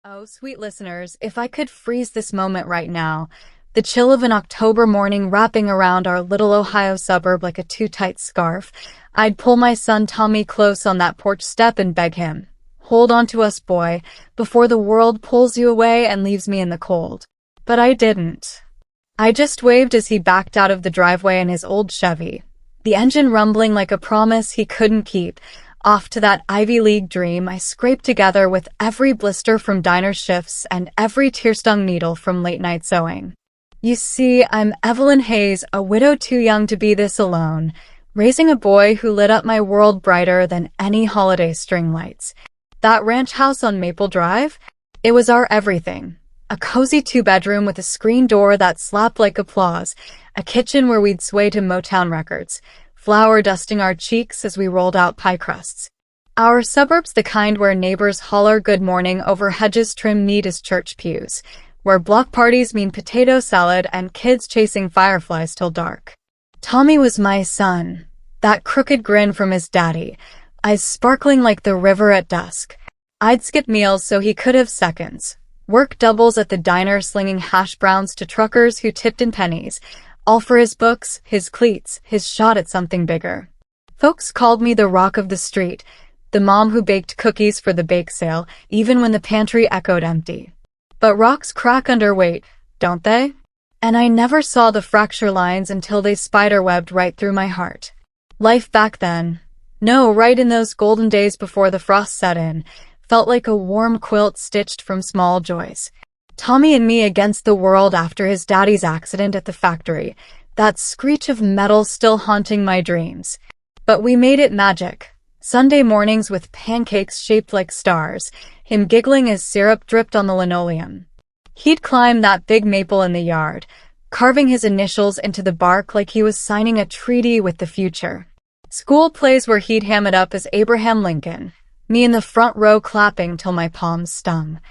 Oh, sweet listeners, if I could freeze this moment right now, the chill of an October morning wrapping around our little Ohio suburb like a too-tight scarf, I'd pull my son Tommy close on that porch step and beg him, "Hold on to us, boy, before the world pulls you away and leaves me in the cold." But I didn't. I just waved as he backed out of the driveway in his old Chevy, the engine rumbling like a promise he couldn't keep, off to that Ivy League dream I scraped together with every blister from diner shifts and every tear-stung needle from late-night sewing. You see, I'm Evelyn Hayes, a widow too young to be this alone, raising a boy who lit up my world brighter than any holiday string lights. That ranch house on Maple Drive? It was our everything. A cozy two-bedroom with a screen door that slapped like applause, a kitchen where we'd sway to Motown records, flour dusting our cheeks as we rolled out pie crusts. Our suburb's the kind where neighbors holler good morning over hedges trimmed neat as church pews, where block parties mean potato salad and kids chasing fireflies till dark. Tommy was my son, that crooked grin from his daddy, eyes sparkling like the river at dusk. I'd skip meals so he could have seconds, work doubles at the diner slinging hash browns to truckers who tipped in pennies, all for his books, his cleats, his shot at something bigger. Folks called me the rock of the street, the mom who baked cookies for the bake sale, even when the pantry echoed empty. But rocks crack under weight, don't they? And I never saw the fracture lines until they spiderwebbed right through my heart. Life back then, no, right in those golden days before the frost set in, felt like a warm quilt stitched from small joys. Tommy and me against the world after his daddy's accident at the factory, that screech of metal still haunting my dreams. But we made it magic. Sunday mornings with pancakes shaped like stars, him giggling as syrup dripped on the linoleum. He'd climb that big maple in the yard, carving his initials into the bark like he was signing a treaty with the future. School plays where he'd ham it up as Abraham Lincoln, me in the front row clapping till my palms stung.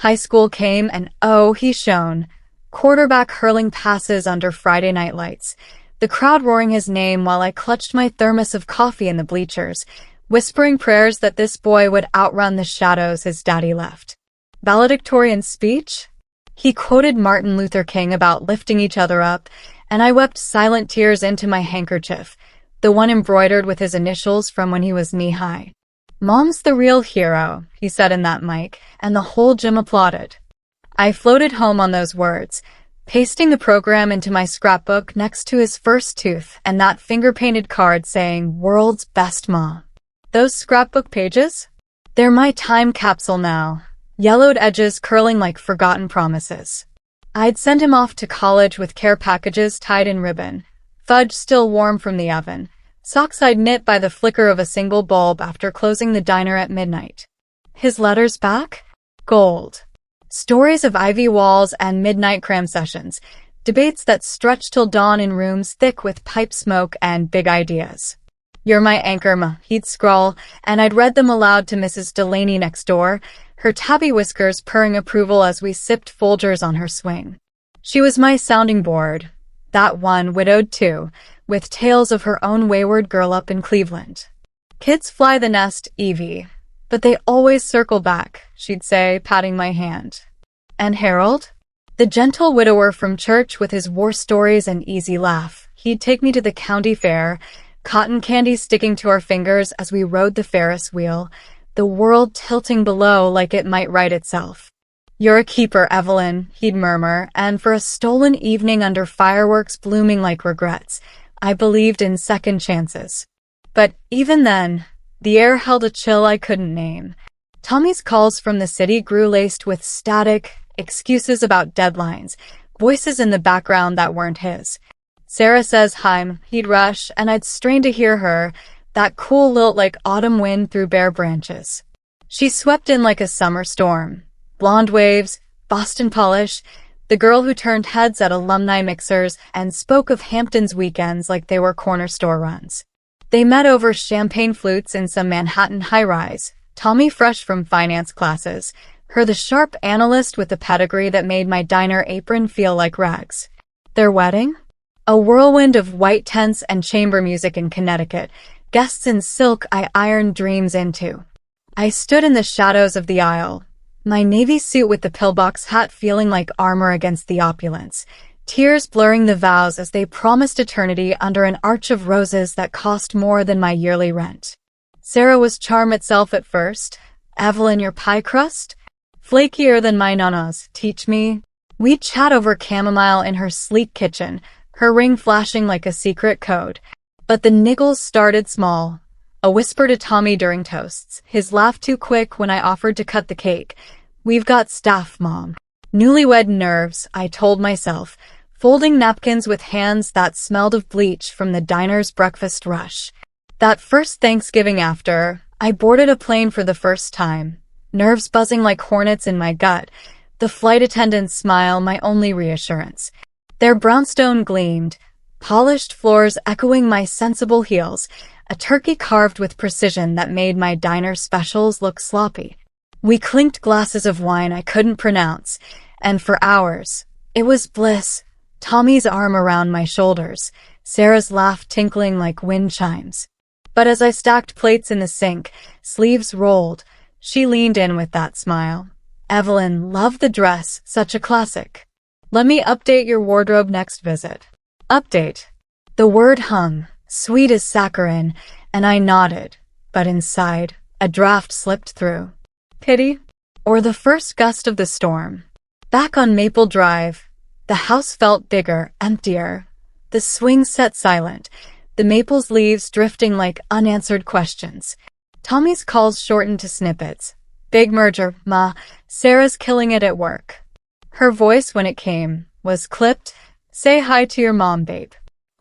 High school came and oh, he shone. Quarterback hurling passes under Friday night lights, the crowd roaring his name while I clutched my thermos of coffee in the bleachers, whispering prayers that this boy would outrun the shadows his daddy left. Valedictorian speech? He quoted Martin Luther King about lifting each other up, and I wept silent tears into my handkerchief, the one embroidered with his initials from when he was knee-high. "Mom's the real hero," he said in that mic, and the whole gym applauded. I floated home on those words, pasting the program into my scrapbook next to his first tooth and that finger-painted card saying, "World's Best Ma." Those scrapbook pages? They're my time capsule now, yellowed edges curling like forgotten promises. I'd send him off to college with care packages tied in ribbon, fudge still warm from the oven, socks I'd knit by the flicker of a single bulb after closing the diner at midnight. His letters back? Gold. Stories of ivy walls and midnight cram sessions, debates that stretched till dawn in rooms thick with pipe smoke and big ideas. "You're my anchor, Ma," he'd scrawl, and I'd read them aloud to Mrs. Delaney next door, her tabby whiskers purring approval as we sipped Folgers on her swing. She was my sounding board, that one widowed too, with tales of her own wayward girl up in Cleveland. "Kids fly the nest, Evie, but they always circle back," she'd say, patting my hand. And Harold? The gentle widower from church with his war stories and easy laugh. He'd take me to the county fair, cotton candy sticking to our fingers as we rode the Ferris wheel, the world tilting below like it might right itself. "You're a keeper, Evelyn," he'd murmur, and for a stolen evening under fireworks blooming like regrets, I believed in second chances. But even then, the air held a chill I couldn't name. Tommy's calls from the city grew laced with static, excuses about deadlines, voices in the background that weren't his. "Sarah says hi," he'd rush, and I'd strain to hear her, that cool lilt like autumn wind through bare branches. She swept in like a summer storm. Blonde waves, Boston polish, the girl who turned heads at alumni mixers and spoke of Hampton's weekends like they were corner store runs. They met over champagne flutes in some Manhattan high-rise, Tommy fresh from finance classes, her the sharp analyst with the pedigree that made my diner apron feel like rags. Their wedding? A whirlwind of white tents and chamber music in Connecticut, guests in silk I ironed dreams into. I stood in the shadows of the aisle, My navy suit with the pillbox hat feeling like armor against the opulence, tears blurring the vows as they promised eternity under an arch of roses that cost more than my yearly rent. Sarah was charm itself at first. Evelyn, your pie crust? Flakier than my nana's, teach me. We'd chat over chamomile in her sleek kitchen, her ring flashing like a secret code. But the niggles started small. A whisper to Tommy during toasts, his laugh too quick when I offered to cut the cake. We've got staff, Mom. Newlywed nerves, I told myself, folding napkins with hands that smelled of bleach from the diner's breakfast rush. That first Thanksgiving after, I boarded a plane for the first time, nerves buzzing like hornets in my gut, the flight attendant's smile my only reassurance. Their brownstone gleamed, polished floors echoing my sensible heels, a turkey carved with precision that made my diner specials look sloppy. We clinked glasses of wine I couldn't pronounce, and for hours, it was bliss. Tommy's arm around my shoulders, Sarah's laugh tinkling like wind chimes. But as I stacked plates in the sink, sleeves rolled, she leaned in with that smile. Evelyn, love the dress, such a classic. Let me update your wardrobe next visit. Update. The word hung, sweet as saccharin, and I nodded, but inside, a draft slipped through. Pity? Or the first gust of the storm? Back on Maple Drive, the house felt bigger, emptier. The swings set silent, the maple's leaves drifting like unanswered questions. Tommy's calls shortened to snippets. Big merger, Ma. Sarah's killing it at work. Her voice, when it came, was clipped. Say hi to your mom, babe.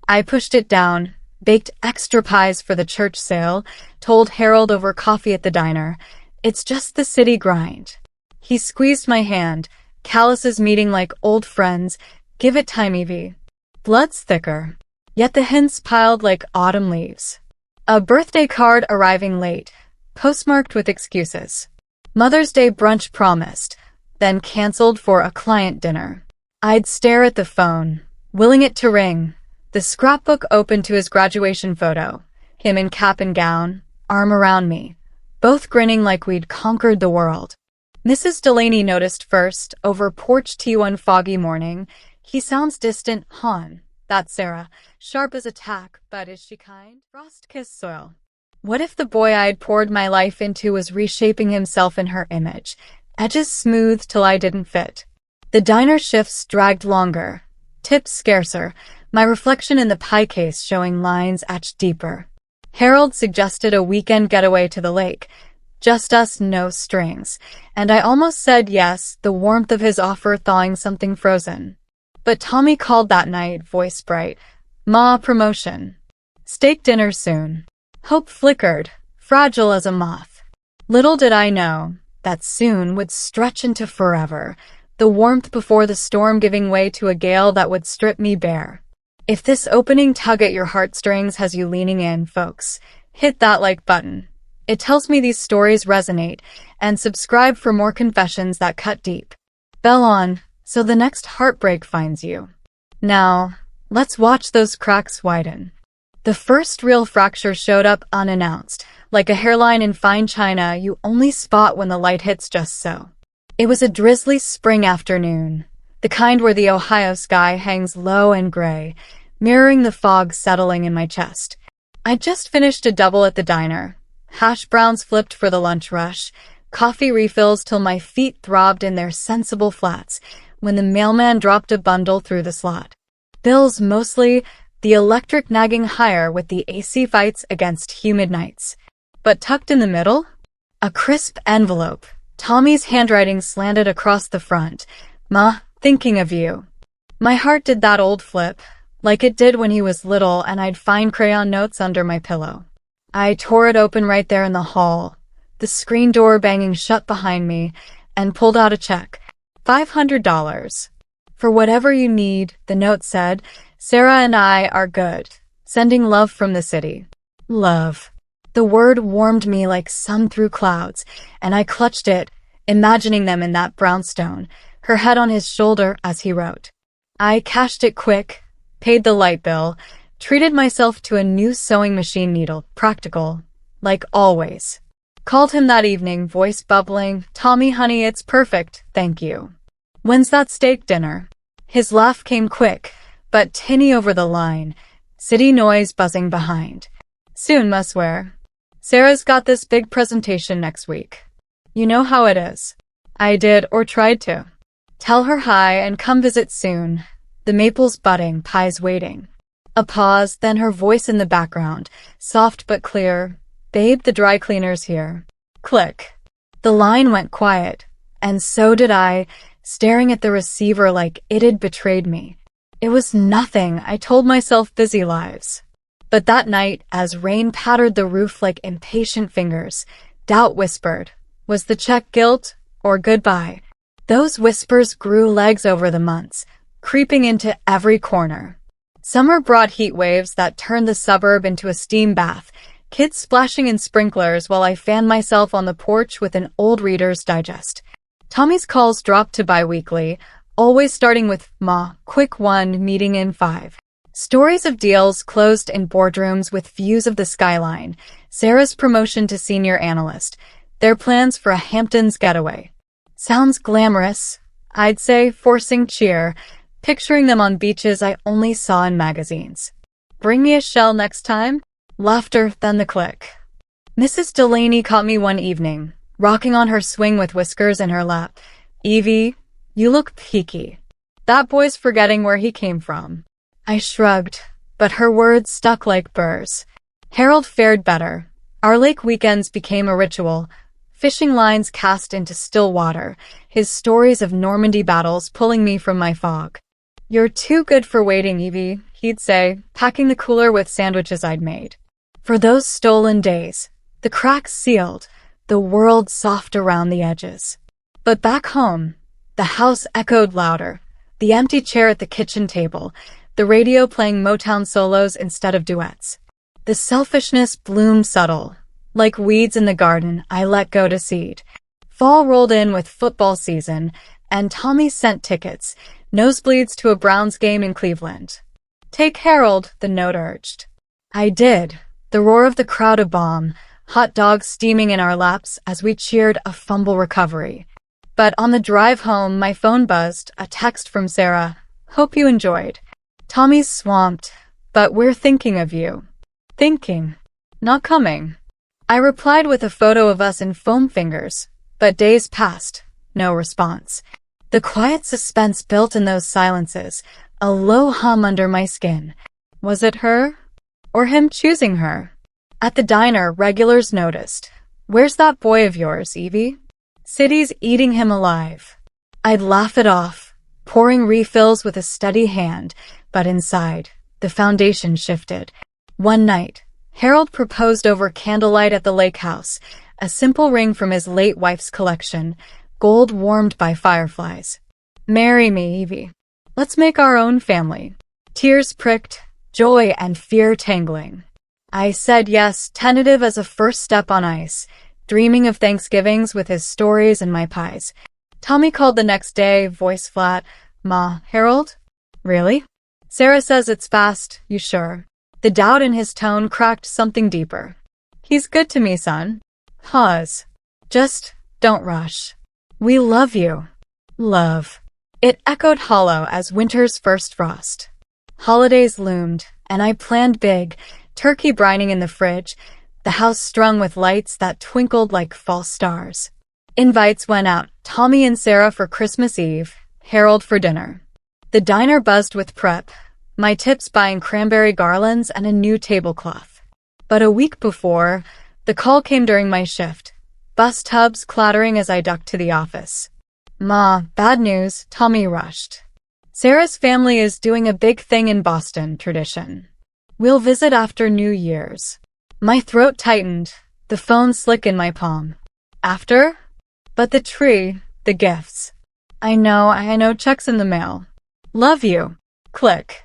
I pushed it down, baked extra pies for the church sale, told Harold over coffee at the diner. It's just the city grind. He squeezed my hand, calluses meeting like old friends. Give it time, Evie. Blood's thicker. Yet the hints piled like autumn leaves. A birthday card arriving late, postmarked with excuses. Mother's Day brunch promised, then canceled for a client dinner. I'd stare at the phone, willing it to ring. The scrapbook open to his graduation photo, him in cap and gown, arm around me, both grinning like we'd conquered the world. Mrs. Delaney noticed first, over porch tea one foggy morning. He sounds distant, hon. That's Sarah, sharp as a tack, but is she kind? Frost-kissed soil. What if the boy I'd poured my life into was reshaping himself in her image, edges smooth till I didn't fit? The diner shifts dragged longer, tips scarcer, my reflection in the pie case showing lines etched deeper. Harold suggested a weekend getaway to the lake, just us, no strings, and I almost said yes, the warmth of his offer thawing something frozen. But Tommy called that night, voice bright. Ma, promotion. Steak dinner soon. Hope flickered, fragile as a moth. Little did I know that soon would stretch into forever, the warmth before the storm giving way to a gale that would strip me bare. If this opening tug at your heartstrings has you leaning in, folks, hit that like button. It tells me these stories resonate, and subscribe for more confessions that cut deep. Bell on, so the next heartbreak finds you. Now, let's watch those cracks widen. The first real fracture showed up unannounced, like a hairline in fine china you only spot when the light hits just so. It was a drizzly spring afternoon, the kind where the Ohio sky hangs low and gray, mirroring the fog settling in my chest. I'd just finished a double at the diner. Hash browns flipped for the lunch rush, coffee refills till my feet throbbed in their sensible flats, when the mailman dropped a bundle through the slot. Bills mostly, the electric nagging higher with the AC fights against humid nights. But tucked in the middle? A crisp envelope. Tommy's handwriting slanted across the front. Ma, thinking of you. My heart did that old flip, like it did when he was little and I'd find crayon notes under my pillow. I tore it open right there in the hall, the screen door banging shut behind me, and pulled out a check. $500. For whatever you need, the note said. Sarah and I are good. Sending love from the city. Love. The word warmed me like sun through clouds, and I clutched it, imagining them in that brownstone, her head on his shoulder as he wrote. I cashed it quick, paid the light bill, treated myself to a new sewing machine needle, practical, like always. Called him that evening, voice bubbling. Tommy, honey, it's perfect, thank you. When's that steak dinner? His laugh came quick, but tinny over the line. City noise buzzing behind. Soon, must swear. Sarah's got this big presentation next week. You know how it is. I did, or tried to. Tell her hi and come visit soon. The maple's budding, pie's waiting. A pause, then her voice in the background, soft but clear. Babe, the dry cleaner's here. Click. The line went quiet, and so did I, staring at the receiver like it had betrayed me. It was nothing, I told myself, busy lives. But that night, as rain pattered the roof like impatient fingers, doubt whispered, was the check guilt or goodbye? Those whispers grew legs over the months, creeping into every corner. Summer brought heat waves that turned the suburb into a steam bath, kids splashing in sprinklers while I fanned myself on the porch with an old Reader's Digest. Tommy's calls dropped to bi-weekly, always starting with, "Ma, quick one, meeting in 5. Stories of deals closed in boardrooms with views of the skyline, Sarah's promotion to senior analyst, their plans for a Hamptons getaway. Sounds glamorous, I'd say, forcing cheer, picturing them on beaches I only saw in magazines. Bring me a shell next time? Laughter, then the click. Mrs. Delaney caught me one evening, rocking on her swing with whiskers in her lap. Evie, you look peaky. That boy's forgetting where he came from. I shrugged, but her words stuck like burrs. Harold fared better. Our lake weekends became a ritual, fishing lines cast into still water, his stories of Normandy battles pulling me from my fog. You're too good for waiting, Evie, he'd say, packing the cooler with sandwiches I'd made. For those stolen days, the cracks sealed, the world soft around the edges. But back home, the house echoed louder, the empty chair at the kitchen table, the radio playing Motown solos instead of duets. The selfishness bloomed subtle. Like weeds in the garden, I let go to seed. Fall rolled in with football season, and Tommy sent tickets, nosebleeds to a Browns game in Cleveland. Take Harold, the note urged. I did. The roar of the crowd a bomb, hot dogs steaming in our laps as we cheered a fumble recovery. But on the drive home, my phone buzzed, a text from Sarah. Hope you enjoyed. Tommy's swamped, but we're thinking of you. Thinking, not coming. I replied with a photo of us in foam fingers, but days passed, no response. The quiet suspense built in those silences, a low hum under my skin. Was it her? Or him choosing her? At the diner, regulars noticed. Where's that boy of yours, Evie? City's eating him alive. I'd laugh it off, pouring refills with a steady hand, but inside, the foundation shifted. One night, Harold proposed over candlelight at the lake house, a simple ring from his late wife's collection, gold warmed by fireflies. Marry me, Evie. Let's make our own family. Tears pricked, joy and fear tangling. I said yes, tentative as a first step on ice, dreaming of Thanksgivings with his stories and my pies. Tommy called the next day, voice flat. Ma, Harold? Really? Sarah says it's fast, you sure? The doubt in his tone cracked something deeper. He's good to me, son. Pause. Just don't rush. We love you. Love. It echoed hollow as winter's first frost. Holidays loomed, and I planned big, turkey brining in the fridge, the house strung with lights that twinkled like false stars. Invites went out, Tommy and Sarah for Christmas Eve, Harold for dinner. The diner buzzed with prep, my tips buying cranberry garlands and a new tablecloth. But a week before, the call came during my shift, bus tubs clattering as I ducked to the office. Ma, bad news, Tommy rushed. Sarah's family is doing a big thing in Boston, tradition. We'll visit after New Year's. My throat tightened, the phone slick in my palm. After? But the tree, the gifts. I know, checks in the mail. Love you. Click.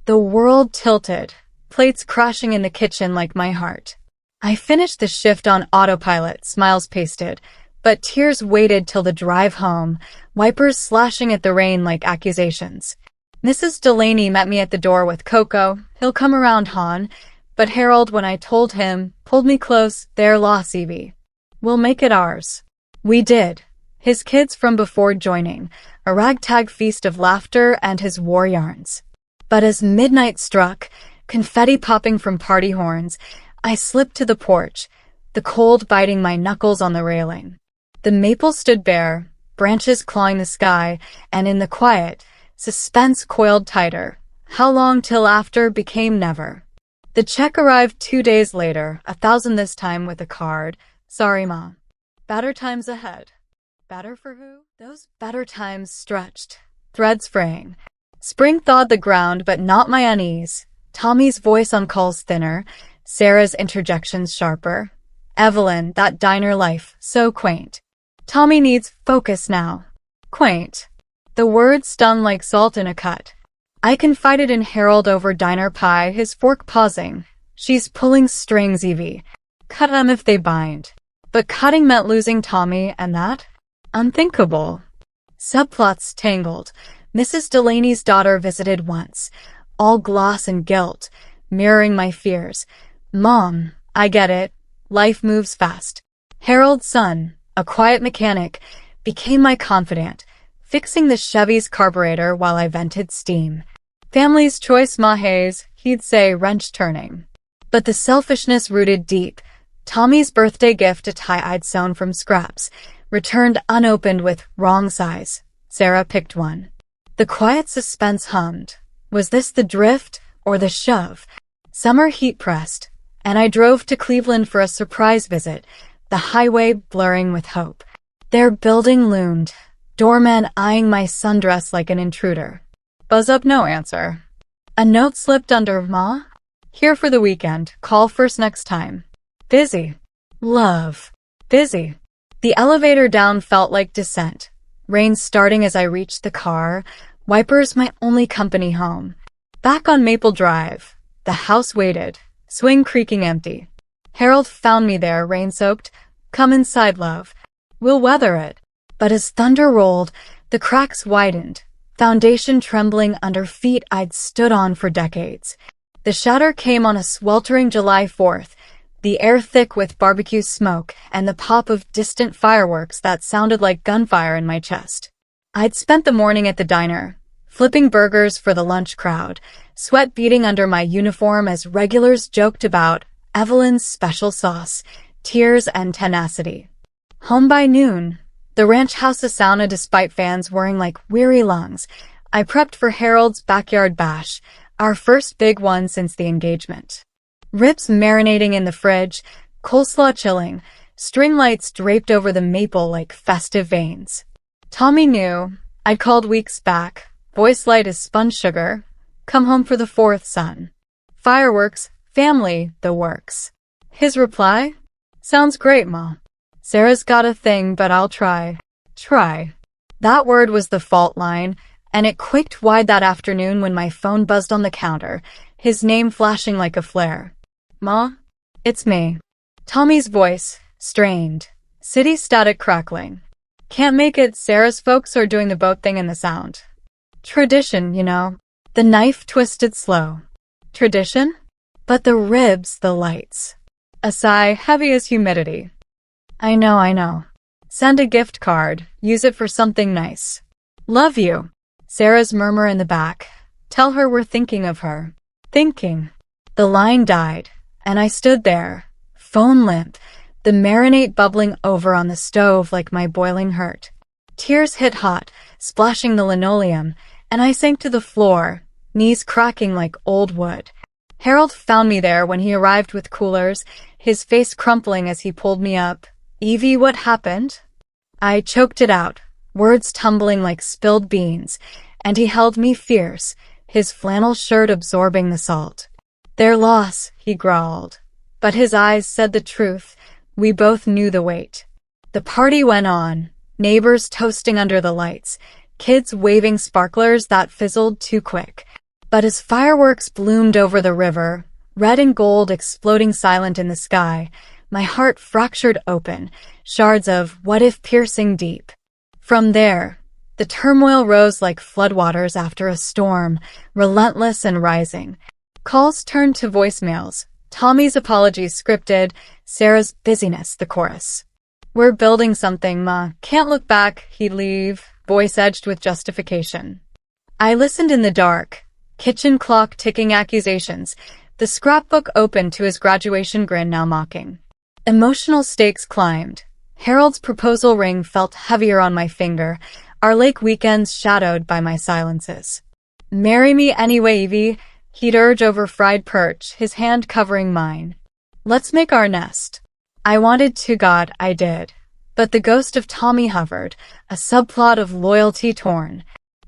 The world tilted, plates crashing in the kitchen like my heart. I finished the shift on autopilot, smiles pasted, but tears waited till the drive home, wipers slashing at the rain like accusations. Mrs. Delaney met me at the door with Coco. He'll come around, hon. But Harold, when I told him, pulled me close, their loss, Evie. We'll make it ours. We did. His kids from before joining, a ragtag feast of laughter and his war yarns. But as midnight struck, confetti popping from party horns, I slipped to the porch, the cold biting my knuckles on the railing. The maple stood bare, branches clawing the sky, and in the quiet, suspense coiled tighter. How long till after became never. The check arrived 2 days later, 1,000 this time with a card. Sorry, Ma. Better times ahead. Better for who? Those better times stretched, threads fraying. Spring thawed the ground, but not my unease. Tommy's voice on calls thinner, Sarah's interjections sharper. Evelyn, that diner life, so quaint. Tommy needs focus now. Quaint. The words stung like salt in a cut. I confided in Harold over diner pie, his fork pausing. She's pulling strings, Evie. Cut 'em if they bind. But cutting meant losing Tommy, and that? Unthinkable. Subplots tangled. Mrs. Delaney's daughter visited once, all gloss and guilt, mirroring my fears. Mom, I get it. Life moves fast. Harold's son, a quiet mechanic, became my confidant, fixing the Chevy's carburetor while I vented steam. Family's choice Mahays, he'd say, wrench turning. But the selfishness rooted deep. Tommy's birthday gift, a tie I'd sewn from scraps, returned unopened with wrong size. Sarah picked one. The quiet suspense hummed. Was this the drift or the shove? Summer heat pressed, and I drove to Cleveland for a surprise visit, the highway blurring with hope. Their building loomed, doorman eyeing my sundress like an intruder. Buzz up, no answer. A note slipped under. Ma? Here for the weekend, call first next time. Busy. Love. Busy. The elevator down felt like descent. Rain starting as I reached the car, wipers my only company home. Back on Maple Drive, the house waited, swing creaking empty. Harold found me there, rain-soaked. Come inside, love. We'll weather it. But as thunder rolled, the cracks widened, foundation trembling under feet I'd stood on for decades. The shatter came on a sweltering July 4th, the air thick with barbecue smoke and the pop of distant fireworks that sounded like gunfire in my chest. I'd spent the morning at the diner, flipping burgers for the lunch crowd, sweat beading under my uniform as regulars joked about Evelyn's special sauce, tears and tenacity. Home by noon, the ranch house a sauna despite fans whirring like weary lungs. I prepped for Harold's backyard bash, our first big one since the engagement. Ribs marinating in the fridge, coleslaw chilling, string lights draped over the maple like festive veins. Tommy knew. I'd called weeks back. Voice light as sponge sugar. Come home for the 4th, son. Fireworks, family, the works. His reply? Sounds great, Ma. Sarah's got a thing, but I'll try. Try. That word was the fault line, and it quaked wide that afternoon when my phone buzzed on the counter, his name flashing like a flare. Ma? It's me. Tommy's voice, strained. City static crackling. Can't make it. Sarah's folks are doing the boat thing in the sound. Tradition, you know. The knife twisted slow. Tradition? But the ribs, the lights. A sigh, heavy as humidity. I know. Send a gift card. Use it for something nice. Love you. Sarah's murmur in the back. Tell her we're thinking of her. Thinking. The line died, and I stood there, phone limp, the marinade bubbling over on the stove like my boiling hurt. Tears hit hot, splashing the linoleum, and I sank to the floor, knees cracking like old wood. Harold found me there when he arrived with coolers, his face crumpling as he pulled me up. Evie, what happened? I choked it out, words tumbling like spilled beans, and he held me fierce, his flannel shirt absorbing the salt. Their loss, he growled. But his eyes said the truth. We both knew the weight. The party went on, neighbors toasting under the lights, kids waving sparklers that fizzled too quick. But as fireworks bloomed over the river, red and gold exploding silent in the sky, my heart fractured open, shards of what-if piercing deep. From there, the turmoil rose like floodwaters after a storm, relentless and rising. Calls turned to voicemails, Tommy's apologies scripted, Sarah's busyness the chorus. We're building something, Ma. Can't look back, he'd leave, voice edged with justification. I listened in the dark, kitchen clock ticking accusations, the scrapbook open to his graduation grin now mocking. Emotional stakes climbed. Harold's proposal ring felt heavier on my finger, our lake weekends shadowed by my silences. Marry me anyway, Evie, he'd urge over fried perch, his hand covering mine. Let's make our nest. I wanted to, God, I did. But the ghost of Tommy hovered, a subplot of loyalty torn.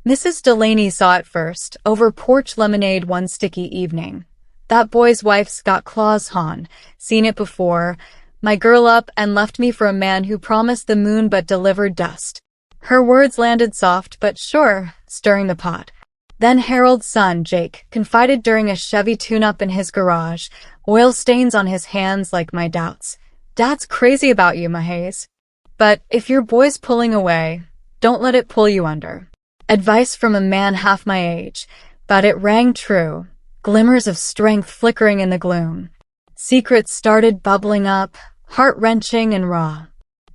Mrs. Delaney saw it first, over porch lemonade one sticky evening. That boy's wife's got claws, hon. Seen it before. My girl up and left me for a man who promised the moon but delivered dust. Her words landed soft but sure, stirring the pot. Then Harold's son, Jake, confided during a Chevy tune-up in his garage, oil stains on his hands like my doubts. Dad's crazy about you, Mahays. But if your boy's pulling away, don't let it pull you under. Advice from a man half my age, but it rang true, glimmers of strength flickering in the gloom. Secrets started bubbling up, heart-wrenching and raw.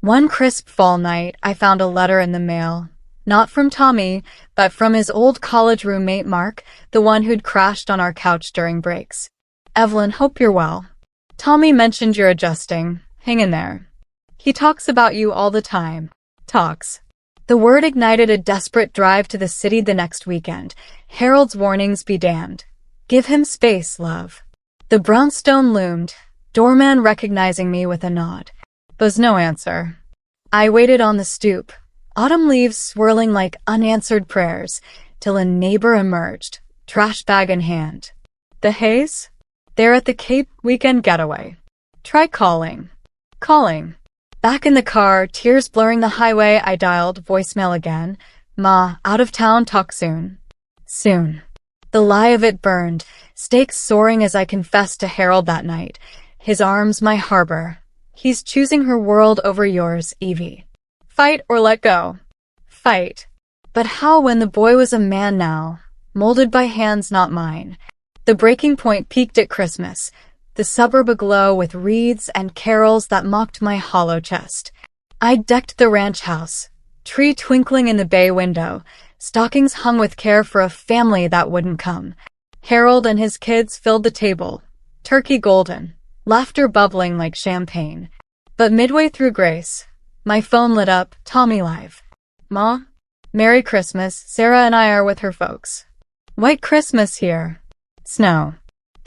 One crisp fall night, I found a letter in the mail. Not from Tommy, but from his old college roommate Mark, the one who'd crashed on our couch during breaks. Evelyn, hope you're well. Tommy mentioned you're adjusting. Hang in there. He talks about you all the time. Talks. The word ignited a desperate drive to the city the next weekend. Harold's warnings be damned. Give him space, love. The brownstone loomed, doorman recognizing me with a nod. Was no answer. I waited on the stoop, autumn leaves swirling like unanswered prayers, till a neighbor emerged, trash bag in hand. The Hays? They're at the Cape weekend getaway. Try calling. Calling. Back in the car, tears blurring the highway, I dialed voicemail again. Ma, out of town, talk soon. Soon. The lie of it burned, stakes soaring as I confessed to Harold that night. His arms my harbor. He's choosing her world over yours, Evie. Fight or let go. Fight. But how when the boy was a man now, molded by hands not mine? The breaking point peaked at Christmas, the suburb aglow with wreaths and carols that mocked my hollow chest. I decked the ranch house, tree twinkling in the bay window, stockings hung with care for a family that wouldn't come. Harold and his kids filled the table, turkey golden, laughter bubbling like champagne. But midway through grace, my phone lit up, Tommy live. Ma? Merry Christmas, Sarah and I are with her folks. White Christmas here. Snow.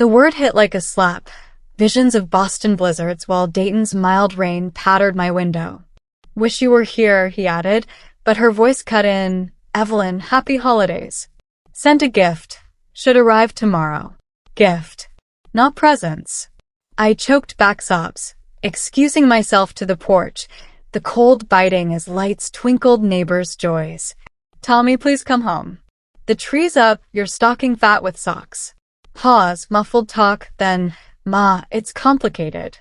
The word hit like a slap. Visions of Boston blizzards while Dayton's mild rain pattered my window. Wish you were here, he added, but her voice cut in. Evelyn, happy holidays. Sent a gift. Should arrive tomorrow. Gift. Not presents. I choked back sobs, excusing myself to the porch, the cold biting as lights twinkled neighbors' joys. Tommy, please come home. The tree's up, you're stocking fat with socks. Pause, muffled talk, then, Ma, it's complicated.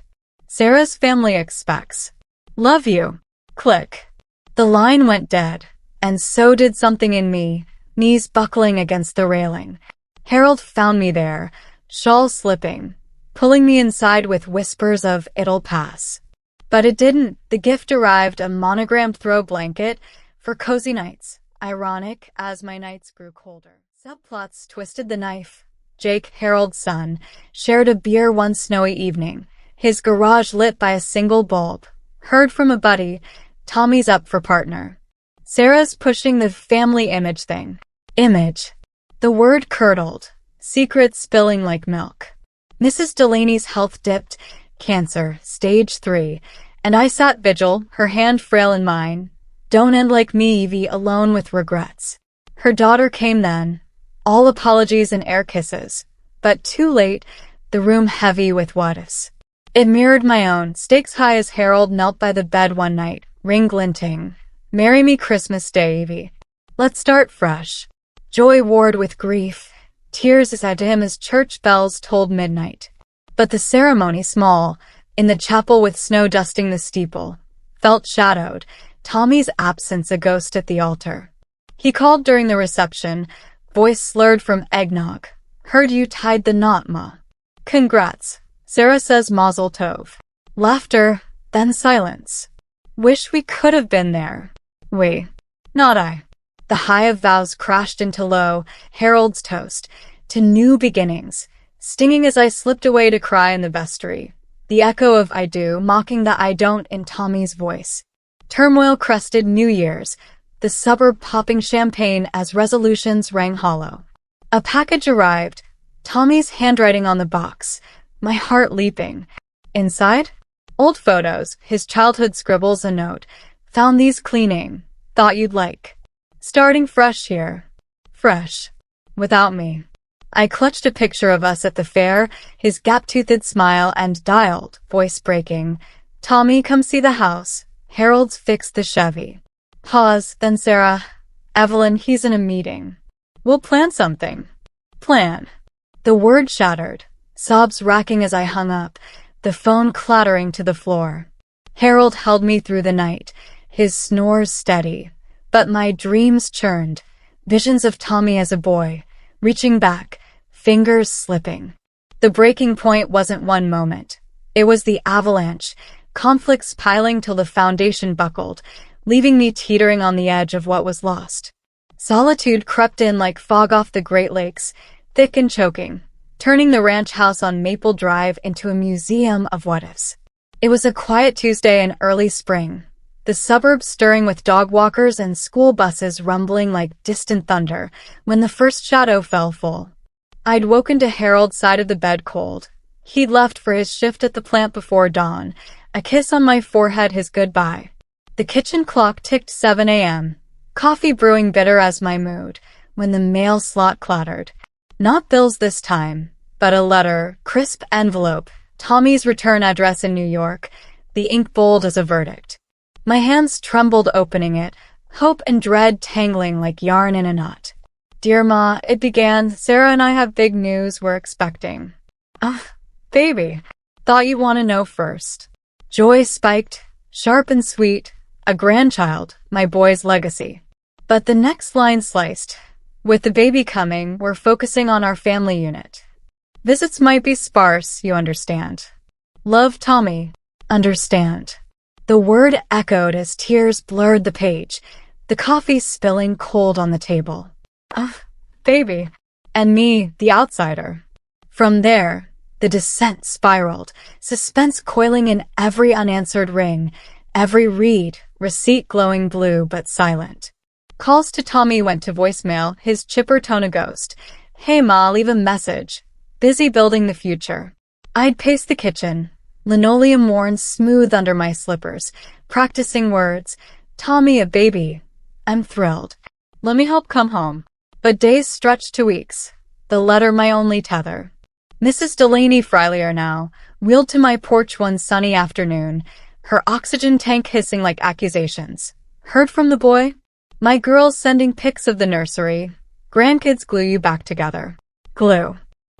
Sarah's family expects. Love you. Click. The line went dead, and so did something in me, knees buckling against the railing. Harold found me there, shawl slipping, pulling me inside with whispers of it'll pass. But it didn't. The gift arrived, a monogrammed throw blanket for cozy nights, ironic as my nights grew colder. Subplots twisted the knife. Jake, Harold's son, shared a beer one snowy evening, his garage lit by a single bulb. Heard from a buddy, Tommy's up for partner. Sarah's pushing the family image thing. Image. The word curdled, secrets spilling like milk. Mrs. Delaney's health dipped, cancer, stage 3, and I sat vigil, her hand frail in mine. Don't end like me, Evie, alone with regrets. Her daughter came then, all apologies and air kisses, but too late, the room heavy with what-ifs. It mirrored my own, stakes high as Harold knelt by the bed one night, ring glinting. Marry me Christmas Day, Evie. Let's start fresh. Joy warred with grief, tears as I to him as church bells tolled midnight. But the ceremony small, in the chapel with snow dusting the steeple, felt shadowed, Tommy's absence a ghost at the altar. He called during the reception, voice slurred from eggnog. Heard you tied the knot, Ma. Congrats. Sarah says mazel tov. Laughter, then silence. Wish we could have been there. We. Not I. The high of vows crashed into low, Harold's toast, to new beginnings, stinging as I slipped away to cry in the vestry. The echo of I do, mocking the I don't in Tommy's voice. Turmoil-crested New Year's, the suburb popping champagne as resolutions rang hollow. A package arrived, Tommy's handwriting on the box, my heart leaping. Inside? Old photos, his childhood scribbles, a note. Found these cleaning. Thought you'd like. Starting fresh here. Fresh. Without me. I clutched a picture of us at the fair, his gap-toothed smile, and dialed, voice breaking. Tommy, come see the house. Harold's fixed the Chevy. Pause, then Sarah. Evelyn, he's in a meeting. We'll plan something. Plan. The word shattered, sobs racking as I hung up, the phone clattering to the floor. Harold held me through the night, his snores steady. But my dreams churned, visions of Tommy as a boy, reaching back, fingers slipping. The breaking point wasn't one moment. It was the avalanche, conflicts piling till the foundation buckled, leaving me teetering on the edge of what was lost. Solitude crept in like fog off the Great Lakes, thick and choking, turning the ranch house on Maple Drive into a museum of what-ifs. It was a quiet Tuesday in early spring, the suburbs stirring with dog walkers and school buses rumbling like distant thunder, when the first shadow fell full. I'd woken to Harold's side of the bed cold. He'd left for his shift at the plant before dawn, a kiss on my forehead his goodbye. The kitchen clock ticked 7 a.m., coffee brewing bitter as my mood, when the mail slot clattered. Not bills this time, but a letter, crisp envelope, Tommy's return address in New York, the ink bold as a verdict. My hands trembled opening it, hope and dread tangling like yarn in a knot. Dear Ma, it began, Sarah and I have big news we're expecting. Baby, thought you'd want to know first. Joy spiked, sharp and sweet, a grandchild, my boy's legacy. But the next line sliced. With the baby coming, we're focusing on our family unit. Visits might be sparse, you understand. Love, Tommy. Understand. The word echoed as tears blurred the page, the coffee spilling cold on the table. Baby. And me, the outsider. From there, the descent spiraled, suspense coiling in every unanswered ring, every read, receipt glowing blue but silent. Calls to Tommy went to voicemail, his chipper tone a ghost. Hey Ma, leave a message. Busy building the future. I'd pace the kitchen, linoleum worn smooth under my slippers, practicing words. Tommy, a baby. I'm thrilled. Let me help come home. But days stretched to weeks. The letter my only tether. Mrs. Delaney Freilier now, wheeled to my porch one sunny afternoon, her oxygen tank hissing like accusations. Heard from the boy? My girl's sending pics of the nursery. Grandkids glue you back together. Glue.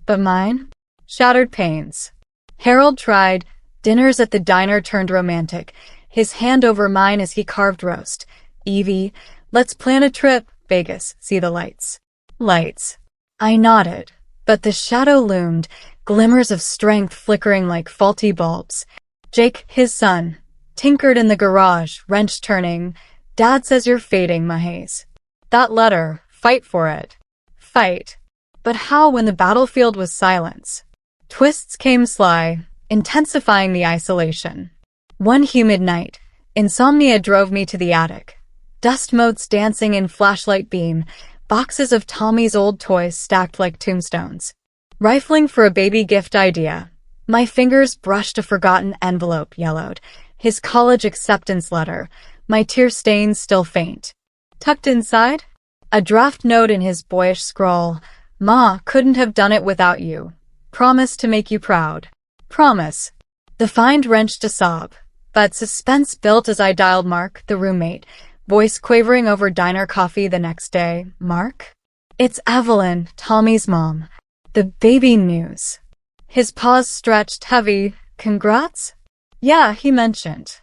But mine? Shattered panes. Harold tried. Dinners at the diner turned romantic, his hand over mine as he carved roast. Evie, let's plan a trip. Vegas, see the lights. Lights. I nodded, but the shadow loomed, glimmers of strength flickering like faulty bulbs. Jake, his son, tinkered in the garage, wrench turning. Dad says you're fading, Mahaze. That letter, fight for it. Fight. But how when the battlefield was silence? Twists came sly, intensifying the isolation. One humid night, insomnia drove me to the attic. Dust motes dancing in flashlight beam, boxes of Tommy's old toys stacked like tombstones. Rifling for a baby gift idea, my fingers brushed a forgotten envelope yellowed, his college acceptance letter, my tear stains still faint. Tucked inside? A draft note in his boyish scrawl. Ma, couldn't have done it without you. Promise to make you proud. Promise. The find wrenched a sob, but suspense built as I dialed Mark, the roommate, voice quavering over diner coffee the next day. Mark? It's Evelyn, Tommy's mom. The baby news. His paws stretched heavy. Congrats? Yeah, he mentioned.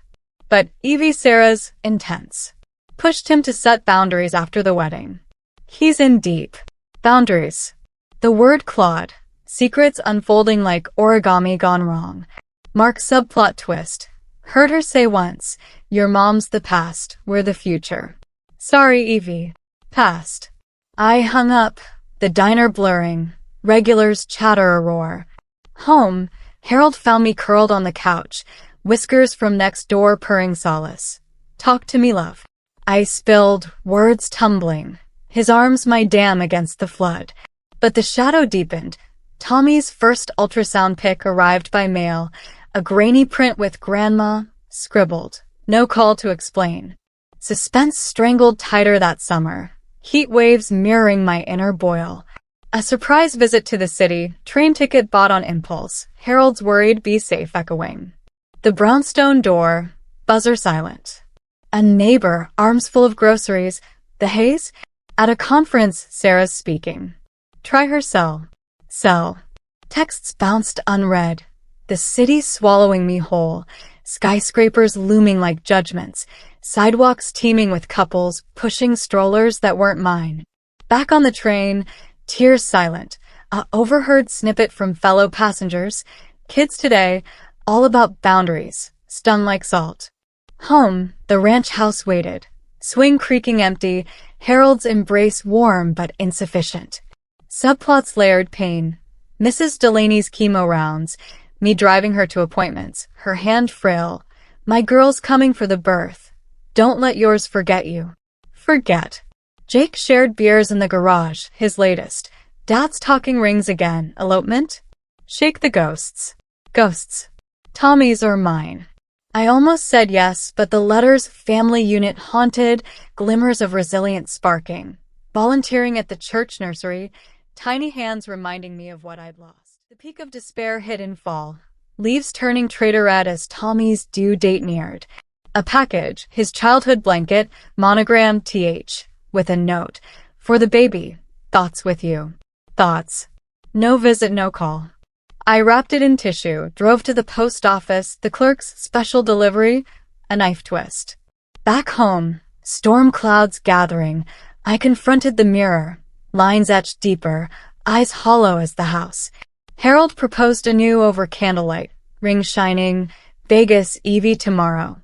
But Evie Sarah's intense. Pushed him to set boundaries after the wedding. He's in deep. Boundaries. The word clawed. Secrets unfolding like origami gone wrong. Mark's subplot twist. Heard her say once, "Your mom's the past, we're the future." Sorry, Evie. Past. I hung up, the diner blurring, regulars chatter a roar. Home, Harold found me curled on the couch, whiskers from next door purring solace. Talk to me, love. I spilled, words tumbling, his arms my dam against the flood. But the shadow deepened. Tommy's first ultrasound pic arrived by mail, a grainy print with grandma, scribbled. No call to explain. Suspense strangled tighter that summer, heat waves mirroring my inner boil. A surprise visit to the city, train ticket bought on impulse, Harold's worried be safe echoing. The brownstone door, buzzer silent. A neighbor, arms full of groceries. The haze? At a conference, Sarah's speaking. Try her cell. Cell. Texts bounced unread. The city swallowing me whole. Skyscrapers looming like judgments. Sidewalks teeming with couples pushing strollers that weren't mine. Back on the train, tears silent. A overheard snippet from fellow passengers. Kids today, all about boundaries, stung like salt. Home, the ranch house waited. Swing creaking empty, Harold's embrace warm but insufficient. Subplots layered pain. Mrs. Delaney's chemo rounds, me driving her to appointments, her hand frail. My girl's coming for the birth. Don't let yours forget you. Forget. Jake shared beers in the garage, his latest. Dad's talking rings again. Elopement? Shake the ghosts. Ghosts. Tommy's or mine. I almost said yes, but the letters family unit haunted, glimmers of resilience sparking. Volunteering at the church nursery, tiny hands reminding me of what I'd lost. The peak of despair hid in fall. Leaves turning traitorette as Tommy's due date neared. A package, his childhood blanket, monogram TH, with a note. For the baby. Thoughts with you. Thoughts. No visit, no call. I wrapped it in tissue, drove to the post office, the clerk's special delivery, a knife twist. Back home, storm clouds gathering, I confronted the mirror, lines etched deeper, eyes hollow as the house. Harold proposed anew over candlelight, ring shining, Vegas, Evie, tomorrow.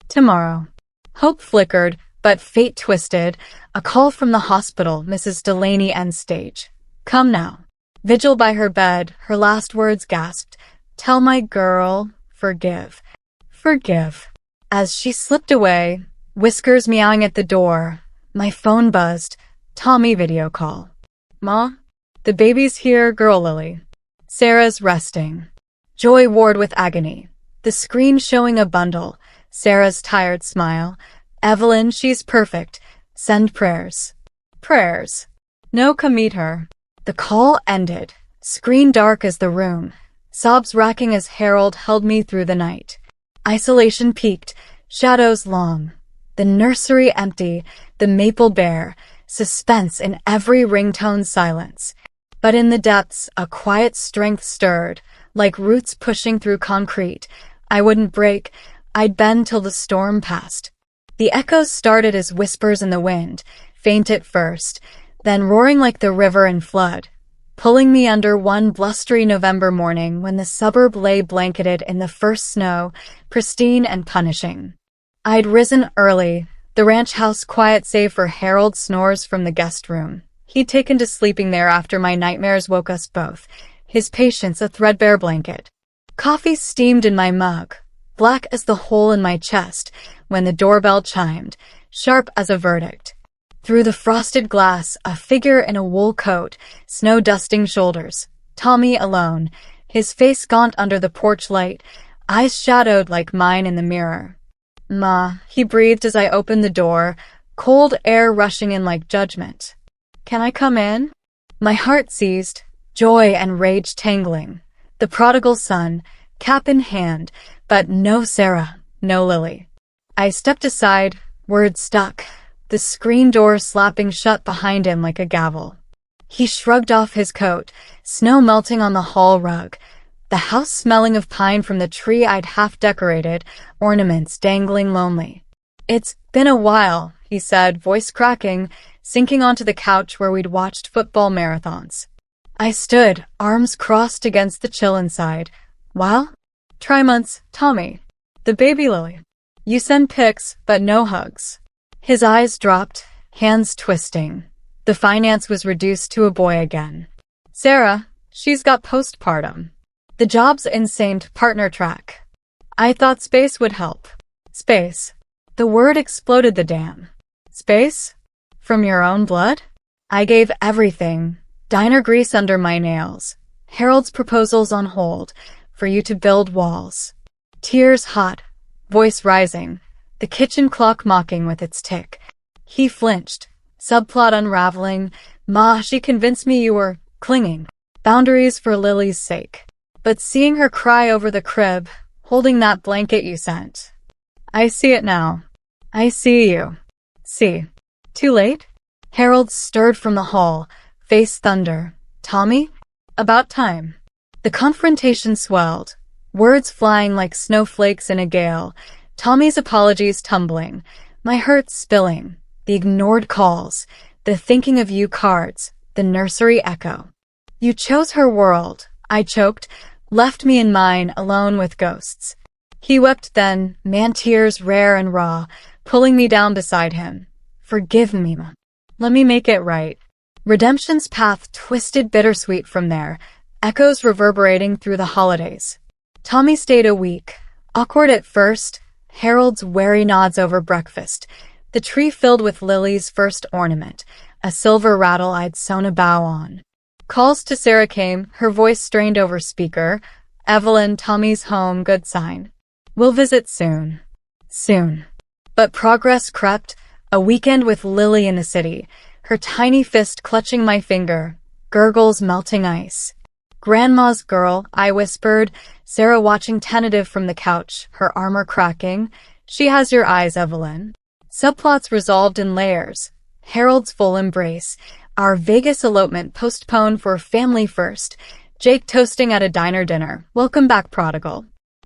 Tomorrow. Hope flickered, but fate twisted. A call from the hospital, Mrs. Delaney end stage. Come now. Vigil by her bed, her last words gasped. Tell my girl, forgive. Forgive. As she slipped away, whiskers meowing at the door, my phone buzzed. Tommy video call. Ma? The baby's here, girl Lily. Sarah's resting. Joy warred with agony. The screen showing a bundle. Sarah's tired smile. Evelyn, she's perfect. Send prayers. Prayers. No, come meet her. The call ended. Screen dark as the room. Sobs racking as Harold held me through the night. Isolation peaked. Shadows long. The nursery empty. The maple bare. Suspense in every ringtone silence. But in the depths, a quiet strength stirred, like roots pushing through concrete. I wouldn't break. I'd bend till the storm passed. The echoes started as whispers in the wind, faint at first, then roaring like the river in flood, pulling me under one blustery November morning when the suburb lay blanketed in the first snow, pristine and punishing. I'd risen early, the ranch house quiet save for Harold's snores from the guest room. He'd taken to sleeping there after my nightmares woke us both, his patience a threadbare blanket. Coffee steamed in my mug, black as the hole in my chest, when the doorbell chimed, sharp as a verdict. Through the frosted glass, a figure in a wool coat, snow-dusting shoulders. Tommy alone, his face gaunt under the porch light, eyes shadowed like mine in the mirror. Ma, he breathed as I opened the door, cold air rushing in like judgment. Can I come in? My heart seized, joy and rage tangling. The prodigal son, cap in hand, but no Sarah, no Lily. I stepped aside, words stuck, the screen door slapping shut behind him like a gavel. He shrugged off his coat, snow melting on the hall rug, the house smelling of pine from the tree I'd half-decorated, ornaments dangling lonely. It's been a while, he said, voice cracking, sinking onto the couch where we'd watched football marathons. I stood, arms crossed against the chill inside. Well? Try months, Tommy. The baby lily. You send pics, but no hugs. His eyes dropped, hands twisting. The finance was reduced to a boy again. Sarah, she's got postpartum. The job's insane partner track. I thought space would help. Space. The word exploded the dam. Space? From your own blood? I gave everything. Diner grease under my nails. Harold's proposals on hold. For you to build walls. Tears hot. Voice rising. The kitchen clock mocking with its tick. He flinched. Subplot unraveling. Ma, she convinced me you were clinging. Boundaries for Lily's sake. But seeing her cry over the crib, holding that blanket you sent. I see it now. I see you. See. Too late? Harold stirred from the hall, face thunder. Tommy? About time. The confrontation swelled, words flying like snowflakes in a gale, Tommy's apologies tumbling, my hurt spilling, the ignored calls, the thinking of you cards, the nursery echo. You chose her world, I choked, left me in mine alone with ghosts. He wept then, man tears rare and raw, pulling me down beside him. Forgive me, ma. Let me make it right. Redemption's path twisted bittersweet from there, echoes reverberating through the holidays. Tommy stayed a week, awkward at first, Harold's wary nods over breakfast, the tree filled with Lily's first ornament, a silver rattle I'd sewn a bow on. Calls to Sarah came, her voice strained over speaker. Evelyn, Tommy's home, good sign. We'll visit soon. Soon. But progress crept, a weekend with Lily in the city, her tiny fist clutching my finger, gurgles melting ice. Grandma's girl, I whispered, Sarah watching tentative from the couch, her armor cracking. She has your eyes, Evelyn. Subplots resolved in layers. Harold's full embrace. Our Vegas elopement postponed for family first. Jake toasting at a diner dinner. Welcome back, prodigal.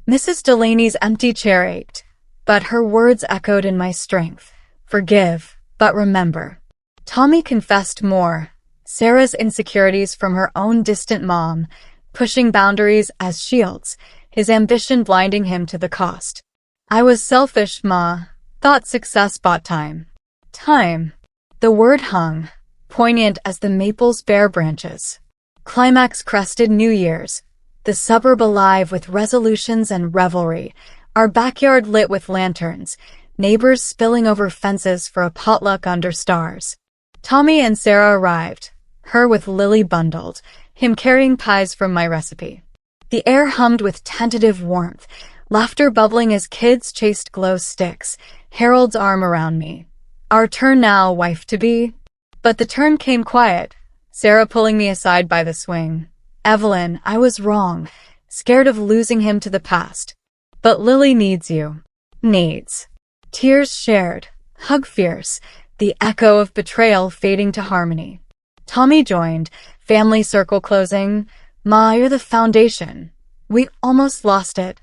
Mrs. Delaney's empty chair ached, but her words echoed in my strength. Forgive, but remember. Tommy confessed more. Sarah's insecurities from her own distant mom, pushing boundaries as shields, his ambition blinding him to the cost. I was selfish, ma. Thought success bought time. Time. The word hung, poignant as the maple's bare branches. Climax crested New Year's, the suburb alive with resolutions and revelry, our backyard lit with lanterns, neighbors spilling over fences for a potluck under stars. Tommy and Sarah arrived, her with Lily bundled, him carrying pies from my recipe. The air hummed with tentative warmth, laughter bubbling as kids chased glow sticks, Harold's arm around me. Our turn now, wife-to-be. But the turn came quiet, Sarah pulling me aside by the swing. Evelyn, I was wrong, scared of losing him to the past. But Lily needs you. Needs. Tears shared, hug fierce, the echo of betrayal fading to harmony. Tommy joined, family circle closing. Ma, you're the foundation. We almost lost it.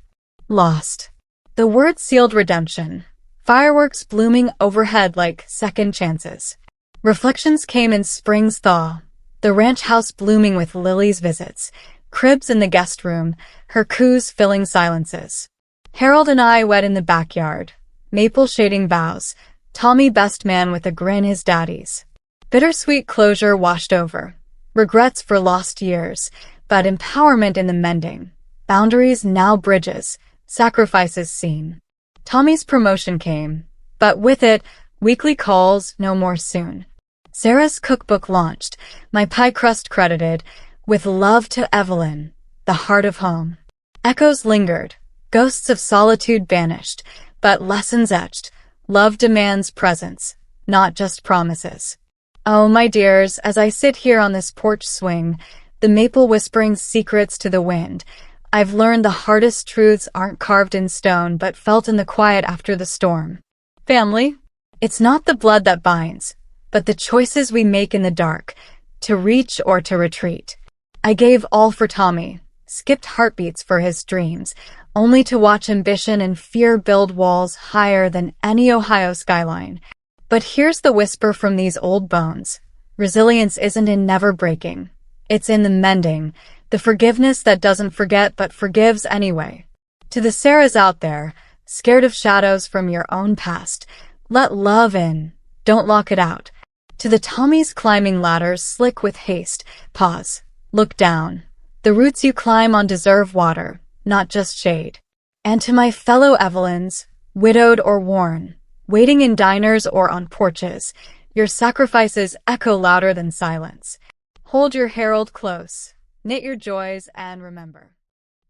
Lost. The word sealed redemption. Fireworks blooming overhead like second chances. Reflections came in spring's thaw. The ranch house blooming with Lily's visits. Cribs in the guest room, her coos filling silences. Harold and I wed in the backyard. Maple shading boughs. Tommy best man with a grin his daddy's. Bittersweet closure washed over. Regrets for lost years, but empowerment in the mending. Boundaries now bridges, sacrifices seen. Tommy's promotion came, but with it, weekly calls no more soon. Sarah's cookbook launched, my pie crust credited, with love to Evelyn, the heart of home. Echoes lingered, ghosts of solitude banished, but lessons etched. Love demands presence, not just promises. Oh, my dears, as I sit here on this porch swing, the maple whispering secrets to the wind, I've learned the hardest truths aren't carved in stone but felt in the quiet after the storm. Family? It's not the blood that binds, but the choices we make in the dark, to reach or to retreat. I gave all for Tommy, skipped heartbeats for his dreams, only to watch ambition and fear build walls higher than any Ohio skyline. But here's the whisper from these old bones. Resilience isn't in never breaking. It's in the mending, the forgiveness that doesn't forget but forgives anyway. To the Sarahs out there, Scared of shadows from your own past? Let love in. Don't lock it out. To the Tommies climbing ladders slick with haste, pause. Look down. The roots you climb on deserve water, not just shade. And to my fellow Evelyns, widowed or worn, waiting in diners or on porches, your sacrifices echo louder than silence. Hold your herald close, knit your joys, and remember.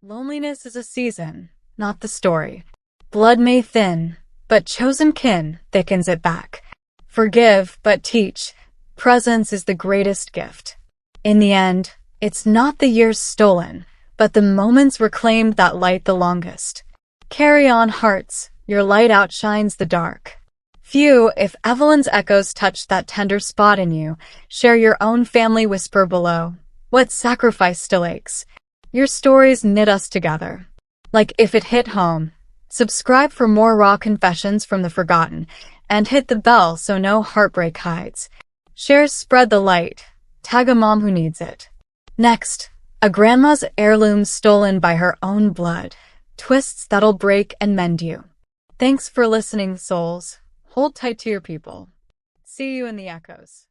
Loneliness is a season, not the story. Blood may thin, but chosen kin thickens it back. Forgive, but teach. Presence is the greatest gift. In the end, it's not the years stolen, but the moments reclaimed that light the longest. Carry on, hearts. Your light outshines the dark. Few, if Evelyn's echoes touched that tender spot in you, share your own family whisper below. What sacrifice still aches? Your stories knit us together. Like if it hit home. Subscribe for more raw confessions from the forgotten, and hit the bell so no heartbreak hides. Share, spread the light. Tag a mom who needs it. Next, a grandma's heirloom stolen by her own blood. Twists that'll break and mend you. Thanks for listening, souls. Hold tight to your people. See you in the echoes.